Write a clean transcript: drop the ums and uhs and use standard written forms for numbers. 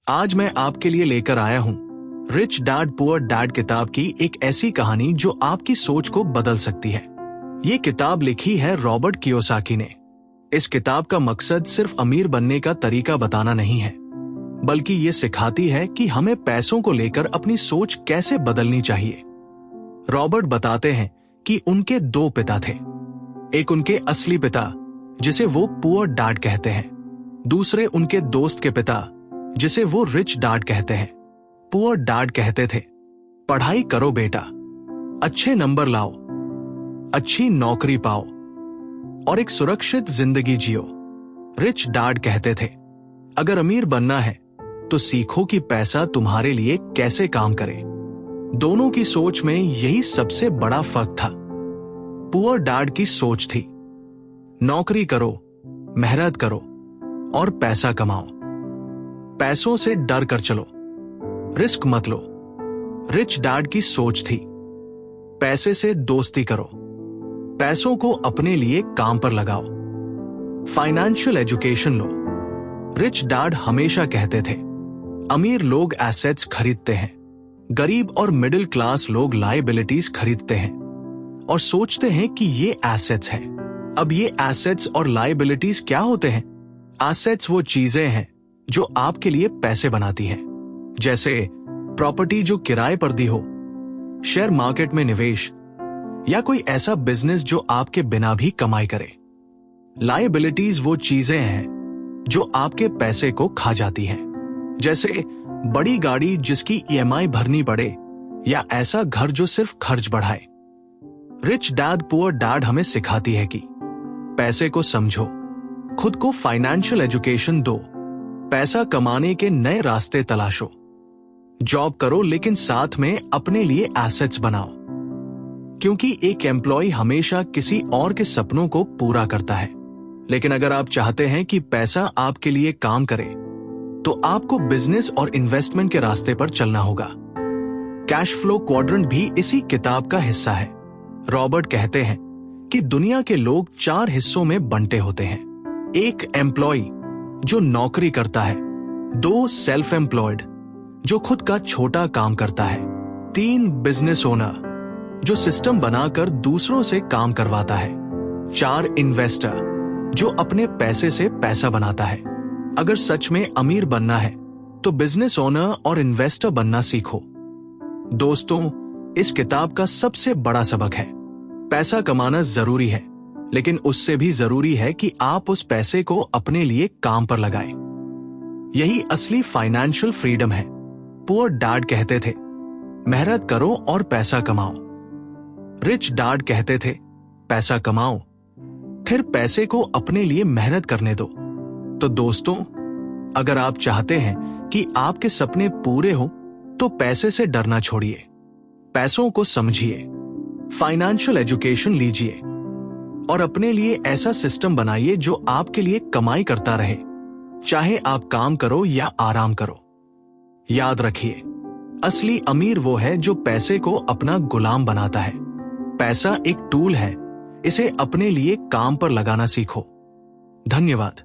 आज मैं आपके लिए लेकर आया हूं रिच डैड पुअर डैड किताब की एक ऐसी कहानी जो आपकी सोच को बदल सकती है। ये किताब लिखी है रॉबर्ट कियोसाकी ने। इस किताब का मकसद सिर्फ अमीर बनने का तरीका बताना नहीं है, बल्कि ये सिखाती है कि हमें पैसों को लेकर अपनी सोच कैसे बदलनी चाहिए। रॉबर्ट बताते हैं कि उनके दो पिता थे। एक उनके असली पिता, जिसे वो पुअर डैड कहते हैं। दूसरे उनके दोस्त के पिता, जिसे वो रिच डैड कहते हैं। पुअर डैड कहते थे, पढ़ाई करो बेटा, अच्छे नंबर लाओ, अच्छी नौकरी पाओ और एक सुरक्षित जिंदगी जियो। रिच डैड कहते थे, अगर अमीर बनना है तो सीखो कि पैसा तुम्हारे लिए कैसे काम करे। दोनों की सोच में यही सबसे बड़ा फर्क था। पुअर डैड की सोच थी, नौकरी करो, मेहनत करो और पैसा कमाओ। पैसों से डर कर चलो, रिस्क मत लो। रिच डैड की सोच थी, पैसे से दोस्ती करो, पैसों को अपने लिए काम पर लगाओ, फाइनेंशियल एजुकेशन लो। रिच डैड हमेशा कहते थे, अमीर लोग एसेट्स खरीदते हैं, गरीब और मिडिल क्लास लोग लायबिलिटीज खरीदते हैं और सोचते हैं कि ये एसेट्स हैं। अब ये एसेट्स और लायबिलिटीज क्या होते हैं? एसेट्स वो चीजें हैं जो आपके लिए पैसे बनाती हैं, जैसे प्रॉपर्टी जो किराए पर दी हो, शेयर मार्केट में निवेश या कोई ऐसा बिजनेस जो आपके बिना भी कमाई करे। लायबिलिटीज वो चीजें हैं जो आपके पैसे को खा जाती हैं, जैसे बड़ी गाड़ी जिसकी ईएमआई भरनी पड़े या ऐसा घर जो सिर्फ खर्च बढ़ाए। रिच डैड पुअर डैड हमें सिखाती है कि पैसे को समझो, खुद को फाइनेंशियल एजुकेशन दो, पैसा कमाने के नए रास्ते तलाशो, जॉब करो लेकिन साथ में अपने लिए एसेट्स बनाओ, क्योंकि एक एम्प्लॉय हमेशा किसी और के सपनों को पूरा करता है। लेकिन अगर आप चाहते हैं कि पैसा आपके लिए काम करे, तो आपको बिजनेस और इन्वेस्टमेंट के रास्ते पर चलना होगा। कैश फ्लो क्वाड्रेंट भी इसी किताब का हिस्सा है। रॉबर्ट कहते हैं कि दुनिया के लोग 4 हिस्सों में बंटे होते हैं। 1 एम्प्लॉय जो नौकरी करता है, 2 सेल्फ एम्प्लॉयड जो खुद का छोटा काम करता है, 3 बिजनेस ओनर जो सिस्टम बनाकर दूसरों से काम करवाता है, 4 इन्वेस्टर जो अपने पैसे से पैसा बनाता है। अगर सच में अमीर बनना है तो बिजनेस ओनर और इन्वेस्टर बनना सीखो। दोस्तों, इस किताब का सबसे बड़ा सबक है, पैसा कमाना जरूरी है, लेकिन उससे भी जरूरी है कि आप उस पैसे को अपने लिए काम पर लगाएं। यही असली फाइनेंशियल फ्रीडम है। पुअर डैड कहते थे, मेहनत करो और पैसा कमाओ। रिच डैड कहते थे, पैसा कमाओ, फिर पैसे को अपने लिए मेहनत करने दो। तो दोस्तों, अगर आप चाहते हैं कि आपके सपने पूरे हों, तो पैसे से डरना छोड़िए, पैसों को समझिए, फाइनेंशियल एजुकेशन लीजिए और अपने लिए ऐसा सिस्टम बनाइए जो आपके लिए कमाई करता रहे, चाहे आप काम करो या आराम करो। याद रखिए, असली अमीर वो है जो पैसे को अपना गुलाम बनाता है। पैसा एक टूल है, इसे अपने लिए काम पर लगाना सीखो। धन्यवाद।